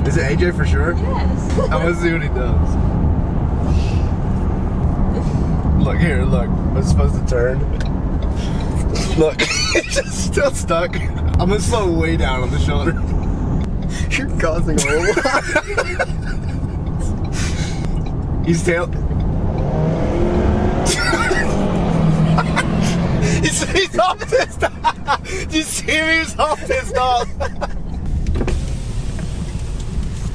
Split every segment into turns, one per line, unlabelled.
Is it AJ for sure?
Yes.
I want to see what he does. Look here, look. I'm supposed to turn. Look, it's just still stuck. I'm gonna slow way down on the shoulder. You're causing a whole lot. He's tail. He's all pissed off. Do you see him? He's all pissed off.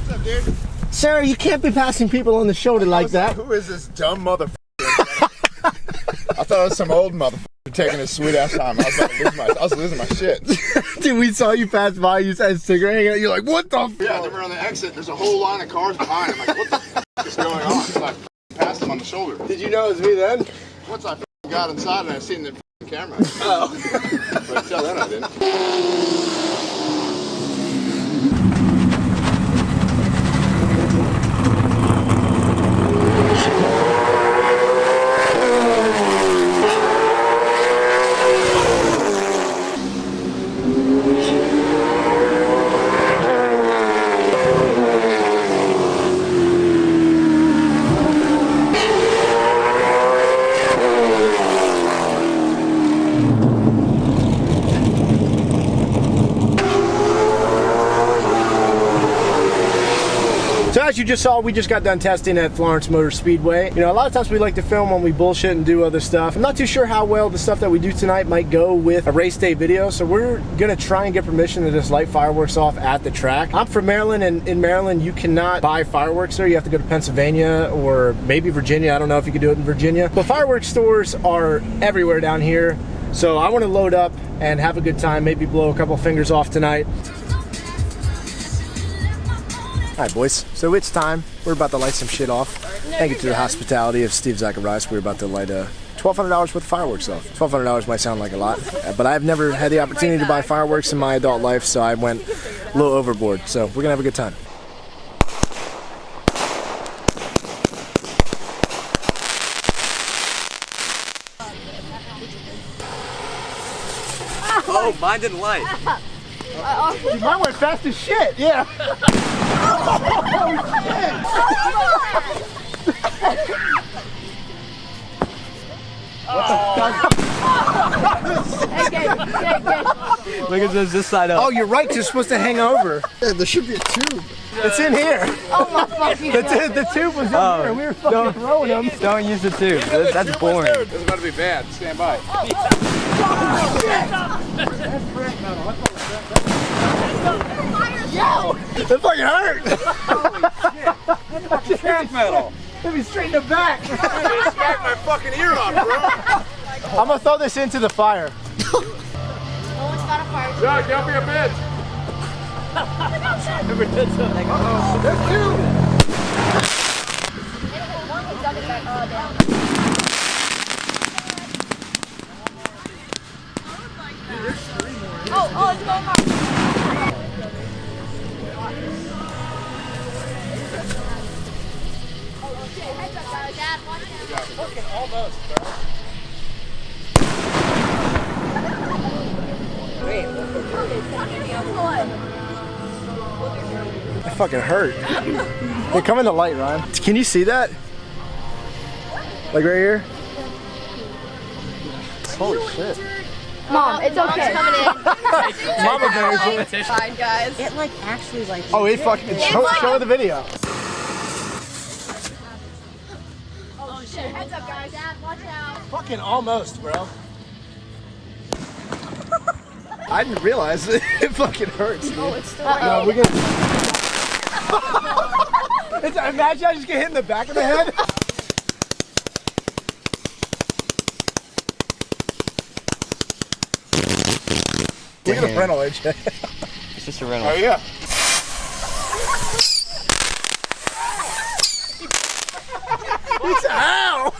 What's up, dude?
Sir, you can't be passing people on the shoulder like that.
Who is this dumb motherfucker? I thought it was some old motherfucker taking his sweet ass time. I was losing my shit.
Dude, we saw you pass by, you had a cigarette hanging out, you're like, what the f?
Yeah, then we're on the exit, there's a whole line of cars behind. I'm like, what the f is going on? So I passed him on the shoulder.
Did you know it was me then?
Once I got inside and I seen the camera. Oh. But until then I didn't.
So as you just saw, we just got done testing at Florence Motor Speedway. You know, a lot of times we like to film when we bullshit and do other stuff. I'm not too sure how well the stuff that we do tonight might go with a race day video, so we're gonna try and get permission to just light fireworks off at the track. I'm from Maryland, and in Maryland, you cannot buy fireworks there. You have to go to Pennsylvania or maybe Virginia. I don't know if you could do it in Virginia. But fireworks stores are everywhere down here. So I wanna load up and have a good time, maybe blow a couple fingers off tonight. All right, boys, so it's time. We're about to light some shit off. Thank you to the hospitality of Steve Zacharias. We're about to light $1,200 worth of fireworks off. $1,200 might sound like a lot, but I've never had the opportunity to buy fireworks in my adult life, so I went a little overboard. So we're gonna have a good time.
Oh, mine didn't light.
Dude, mine went fast as shit, yeah.
Look at this side up.
Oh, you're right, you're supposed to hang over.
Yeah, there should be a tube.
It's in here.
Oh my fucking God.
The tube was in here. We were fucking throwing them.
Don't use the tube. That's boring.
This is about to be bad. Stand by.
Yo! That fucking hurt!
Holy shit. Trash metal.
Let me straighten the back.
You smacked my fucking ear off, bro.
I'm gonna throw this into the fire.
No one's got a fire.
Doug, don't be a bitch.
Never did something.
There's two.
Oh, it's going hard. Heads up, guys. Dad, watch out.
Fucking almost, bro. That fucking hurt. Hey, come in the light, Ryan. Can you see that? Like right here? Holy shit.
Mom, it's okay.
Coming in.
Mama bears.
Fine, guys.
It like actually like.
Oh, it fucking show the video.
Oh shit, heads up, guys. Dad, watch out.
Fucking almost, bro. I didn't realize it. It fucking hurts, dude.
Oh, it's still
No, we're gonna. Imagine I just get hit in the back of the head. Look at the rental, AJ.
It's just a rental.
Oh, yeah.
Ow!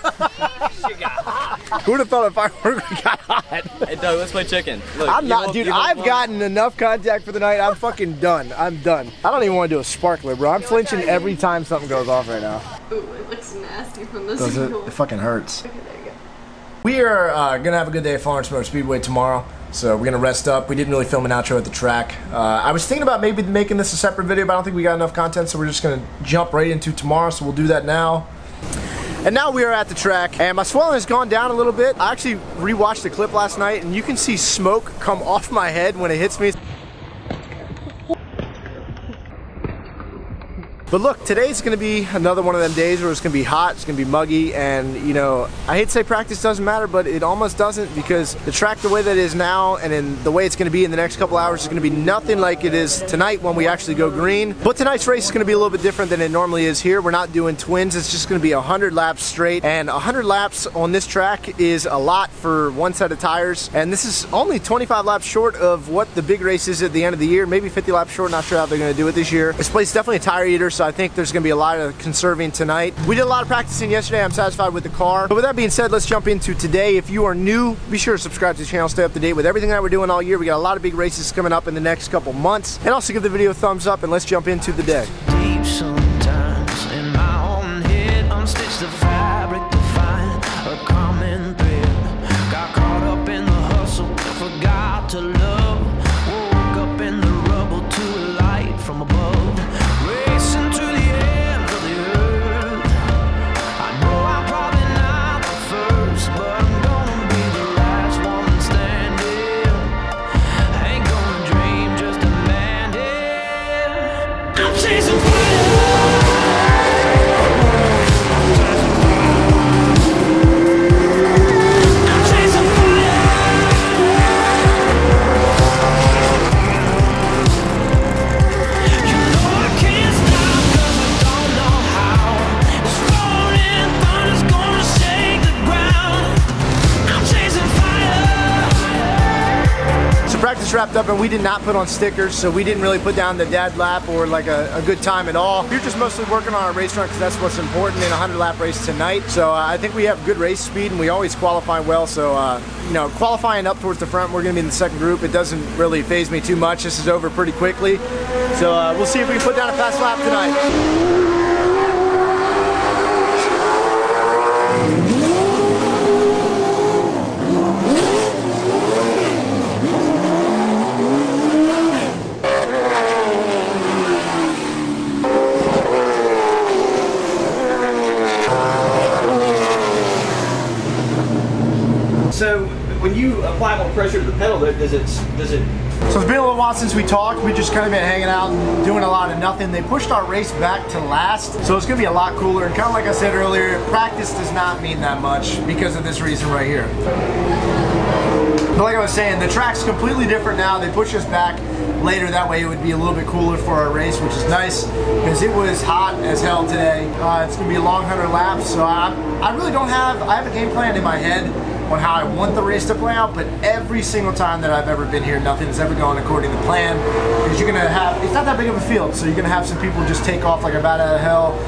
Who would have thought a firework got hot?
Hey, Doug, let's play chicken. Look,
I'm not, dude. I've gotten enough contact for the night. I'm fucking done. I'm done. I don't even want to do a sparkler, bro. I'm flinching every time something goes off right now.
Ooh, it looks nasty from this
Does it?
angle.
It fucking hurts.
Okay, there you go.
We are gonna have a good day at Florence Motor Speedway tomorrow. So we're gonna rest up. We didn't really film an outro at the track. I was thinking about maybe making this a separate video, but I don't think we got enough content, so we're just gonna jump right into tomorrow, so we'll do that now. And now we are at the track, and my swelling has gone down a little bit. I actually rewatched the clip last night, and you can see smoke come off my head when it hits me. But look, today's gonna be another one of them days where it's gonna be hot, it's gonna be muggy, and you know, I hate to say practice doesn't matter, but it almost doesn't, because the track the way that it is now and in the way it's gonna be in the next couple hours is gonna be nothing like it is tonight when we actually go green. But tonight's race is gonna be a little bit different than it normally is here. We're not doing twins, it's just gonna be 100 laps straight, and 100 laps on this track is a lot for one set of tires, and this is only 25 laps short of what the big race is at the end of the year, maybe 50 laps short, not sure how they're gonna do it this year. This place is definitely a tire eater, so I think there's gonna be a lot of conserving tonight. We did a lot of practicing yesterday. I'm satisfied with the car. But with that being said, let's jump into today. If you are new, be sure to subscribe to the channel, stay up to date with everything that we're doing all year. We got a lot of big races coming up in the next couple months. And also give the video a thumbs up, and let's jump into the day.
Deep sometimes in my own head, unstitch the fabric to find a common thread. Got caught up in the hustle, forgot to love. Woke up in the rubble to a light from above. Racing to the ends of the earth. I know I'm probably not the first, but I'm gonna be the last one standing. Ain't gonna dream, just demand it. I'm chasing
Practice wrapped up, and we did not put on stickers, so we didn't really put down the dad lap or like a good time at all. We're just mostly working on our race run because that's what's important in a 100 lap race tonight. So I think we have good race speed, and we always qualify well. So you know, qualifying up towards the front, we're going to be in the second group. It doesn't really faze me too much. This is over pretty quickly, so we'll see if we can put down a fast lap tonight.
So when you apply more pressure to the pedal, does it?
So it's been a little while since we talked. We've just kind of been hanging out and doing a lot of nothing. They pushed our race back to last, so it's gonna be a lot cooler. And kind of like I said earlier, practice does not mean that much because of this reason right here. But like I was saying, the track's completely different now. They pushed us back later, that way it would be a little bit cooler for our race, which is nice because it was hot as hell today. It's gonna be a long 100 laps, so I really don't have, I have a game plan in my head on how I want the race to play out, but every single time that I've ever been here, nothing's ever gone according to plan, because you're gonna have, it's not that big of a field, so you're gonna have some people just take off like a bat out of hell,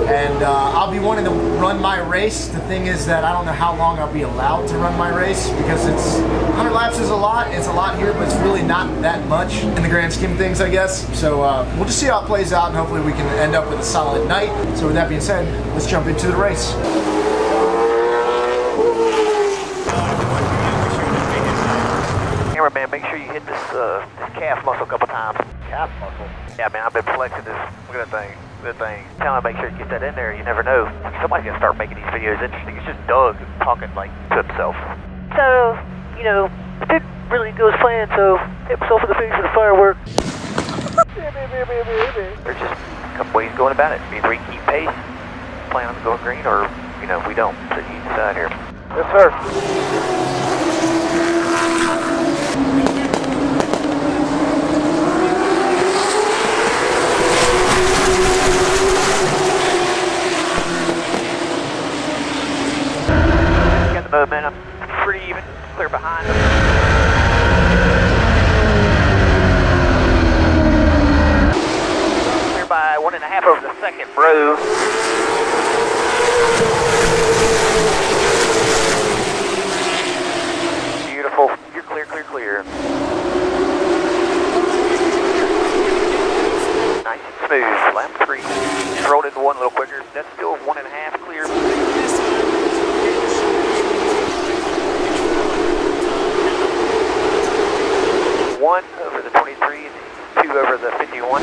and I'll be wanting to run my race. The thing is that I don't know how long I'll be allowed to run my race, because it's 100 laps is a lot. It's a lot here, but it's really not that much in the grand scheme of things, I guess. So we'll just see how it plays out, and hopefully we can end up with a solid night. So with that being said, let's jump into the race.
Man, make sure you hit this calf muscle a couple times. Calf muscle? Yeah, man, I've been flexing this. Look at that thing. Good thing. Tell me, make sure you get that in there. You never know. Somebody's gonna start making these videos interesting. It's just Doug talking like to himself. So, you know, it didn't really go as planned, so hit myself in the face with the fireworks. There's just a couple ways going about it. Either we keep pace, plan on going green, or, you know, we don't. So you decide here. Yes, sir. Got the momentum pretty even, clear behind. Clear by 1.5 over the second row. Beautiful. You're clear, clear, clear. Nice and smooth. Lap 3. Just rolled into one a little quicker. That's still 1.5 clear. 1 over the 23 and 2 over the 51.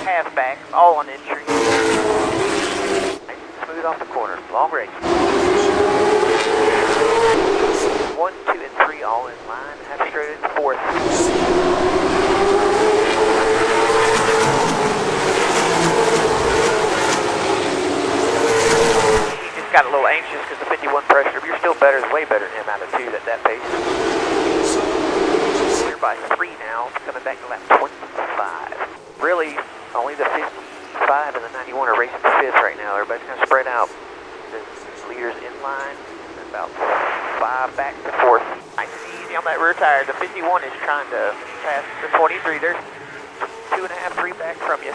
Half back, all on entry. Smooth off the corner, long race. 1, 2, and 3 all in line. Half straight in 4th. Got a little anxious because the 51 pressure, but you're still better, way better than him out of 2 at that pace. You're by 3 now, coming back to lap 25. Really, only the 55 and the 91 are racing 5th right now. Everybody's kind of spread out. The leaders in line, and about 5 back to 4th. Nice and easy on that rear tire. The 51 is trying to pass the 23. There's 2.5, 3 back from you.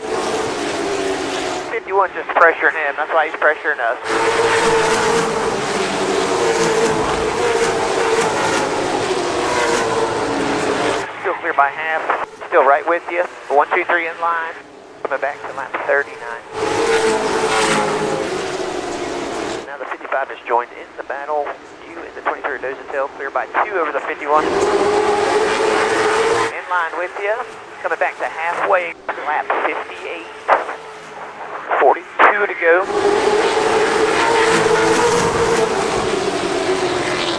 51 just pressuring him, that's why he's pressuring us. Still clear by half, still right with you. 1, 2, 3 in line, coming back to lap 39. Now the 55 has joined in the battle. You in the 23 nose and tail, clear by 2 over the 51. In line with you, coming back to halfway, lap 58. 42 to go.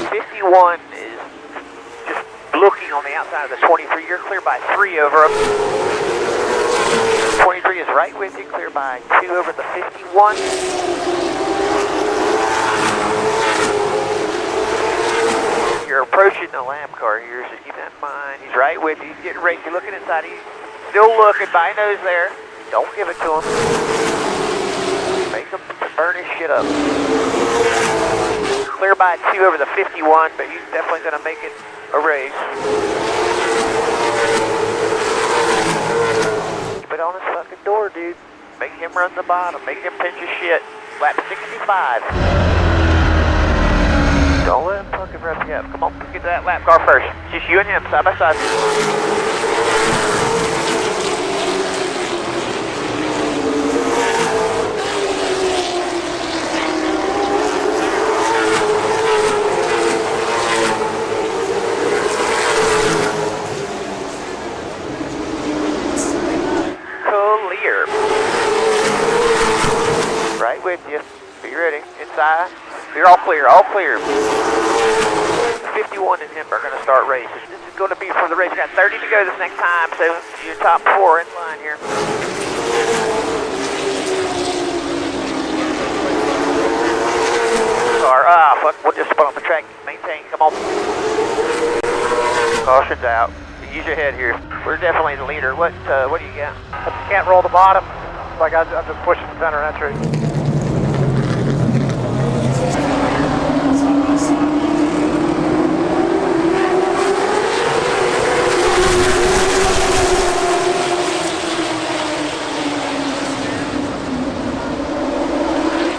51 is just looking on the outside of the 23. You're clear by 3 over him. 23 is right with you, clear by 2 over the 51. You're approaching the lap car here, so keep that in mind. He's right with you. He's getting ready. You're looking inside. He's still looking by nose there. Don't give it to him. Make him burn his shit up. Clear by 2 over the 51, but he's definitely going to make it a race. Keep it on his fucking door, dude. Make him run the bottom. Make him pinch his shit. Lap 65. Don't let him fucking run you up. Come on, let's get to that lap car first. Just you and him, side by side. Right with you. Be ready. Inside. You're all clear. All clear. 51 and him are going to start races. This is going to be for the race. We got 30 to go this next time, so your top 4 in line here. Car. Fuck. We'll just spot on the track. Maintain. Come on. Caution's out. Use your head here. We're definitely the leader. What do you got?
I can't roll the bottom. Like I'm just pushing center entry.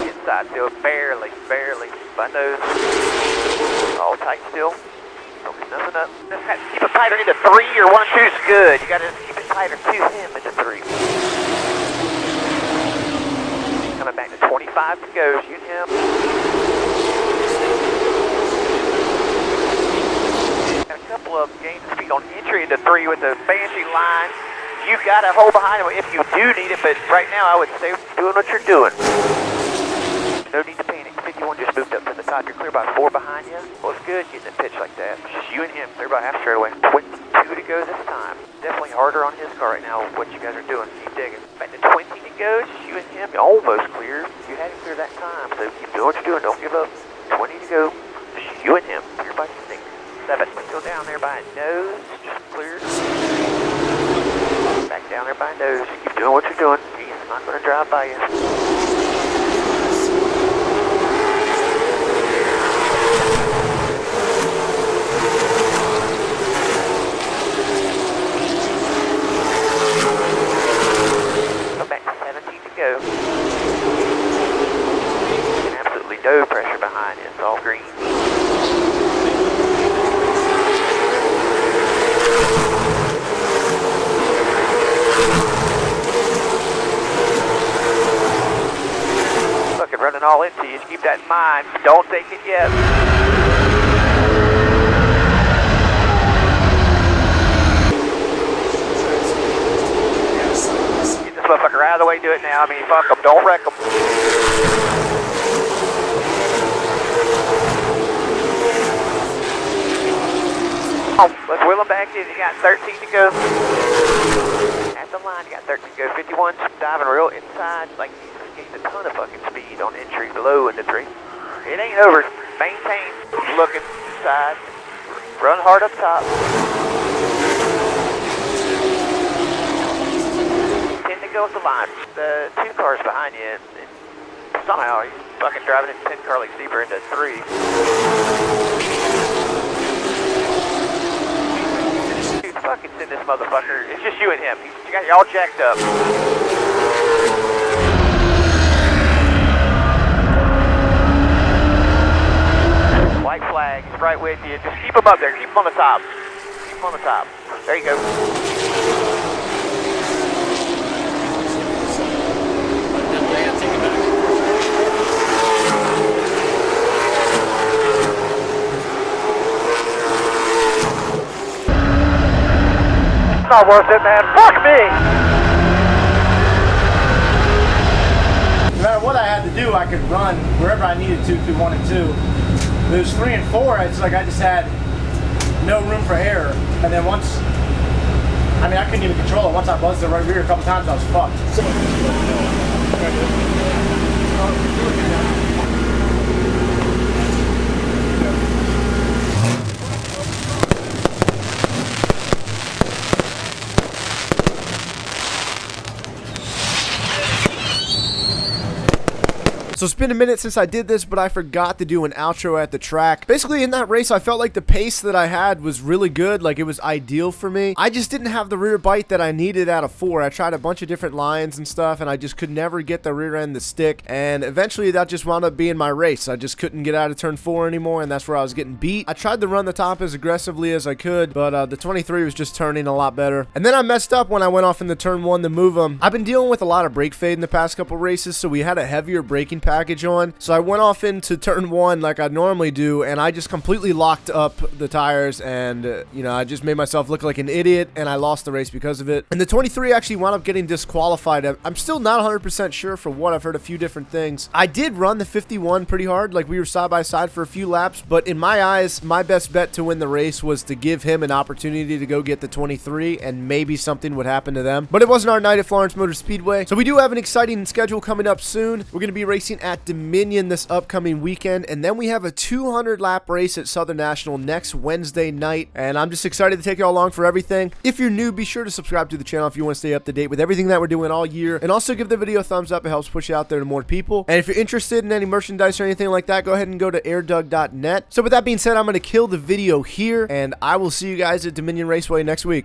Inside still, barely. By nose. All tight still. Don't get nothing up. Just have to keep it tighter into 3 or 1, 2 is good. You gotta keep it tighter to him into 3. Coming back to 25 to go, shoot him. Got a couple of gains of speed on entry into 3 with the Banshee line. You gotta hold behind him if you do need it, but right now I would say doing what you're doing. No need to panic. 51 just moved up to the top. You're clear by 4 behind you. Well, it's good getting a pitch like that. It's just you and him, clear by half straightaway. 22 to go this time. Definitely harder on his car right now, what you guys are doing. Keep digging. Back to 20 to go. Just you and him. You're almost clear. You had him clear that time, so keep doing what you're doing. Don't give up. 20 to go. Just you and him. Clear by 6. 7. Still down there by nose. Just clear. Back down there by nose. Keep doing what you're doing. He's not going to drive by you. Go. And absolutely no pressure behind it. It's all green. Look, running all into you. Just keep that in mind. Don't take it yet. motherfucker out of the way, do it now. I mean, fuck them, don't wreck them. Oh, let's wheel them back in. You got 13 to go. At the line, you got 13 to go. 51's diving real inside. Like, he's getting a ton of fucking speed on entry below in the tree. It ain't over. Maintain. Looking inside. Run hard up top. 10 to go at the line. The 2 cars behind you. And somehow he's fucking driving in 10 car lengths deeper into 3. Dude, fucking send this motherfucker. It's just you and him. You got you all jacked up. White flag, he's right with you. Just keep him up there. Keep him on the top. Keep him on the top. There you go.
It's not worth it, man. Fuck me!
No matter what I had to do, I could run wherever I needed to through 1 and 2. There's 3 and 4, it's like I just had no room for error. And then once, I mean, I couldn't even control it. Once I buzzed the right rear a couple times, I was fucked. So it's been a minute since I did this, but I forgot to do an outro at the track. Basically, in that race, I felt like the pace that I had was really good. Like, it was ideal for me. I just didn't have the rear bite that I needed out of 4. I tried a bunch of different lines and stuff, and I just could never get the rear end to stick. And eventually, that just wound up being my race. I just couldn't get out of turn 4 anymore, and that's where I was getting beat. I tried to run the top as aggressively as I could, but the 23 was just turning a lot better. And then I messed up when I went off into turn 1 to move them. I've been dealing with a lot of brake fade in the past couple races, so we had a heavier braking package on. So I went off into turn 1 like I normally do, and I just completely locked up the tires, and you know, I just made myself look like an idiot, and I lost the race because of it. And the 23 actually wound up getting disqualified. I'm still not 100% sure for what. I've heard a few different things. I did run the 51 pretty hard, like we were side by side for a few laps, but in my eyes, my best bet to win the race was to give him an opportunity to go get the 23, and maybe something would happen to them. But it wasn't our night at Florence Motor Speedway, so we do have an exciting schedule coming up soon. We're going to be racing at Dominion this upcoming weekend, and then we have a 200 lap race at Southern National next Wednesday night, and I'm just excited to take you all along for everything. If you're new, be sure to subscribe to the channel if you want to stay up to date with everything that we're doing all year, and also give the video a thumbs up. It helps push it out there to more people. And if you're interested in any merchandise or anything like that, go ahead and go to AirDoug.net. So with that being said, I'm going to kill the video here, and I will see you guys at Dominion Raceway next week.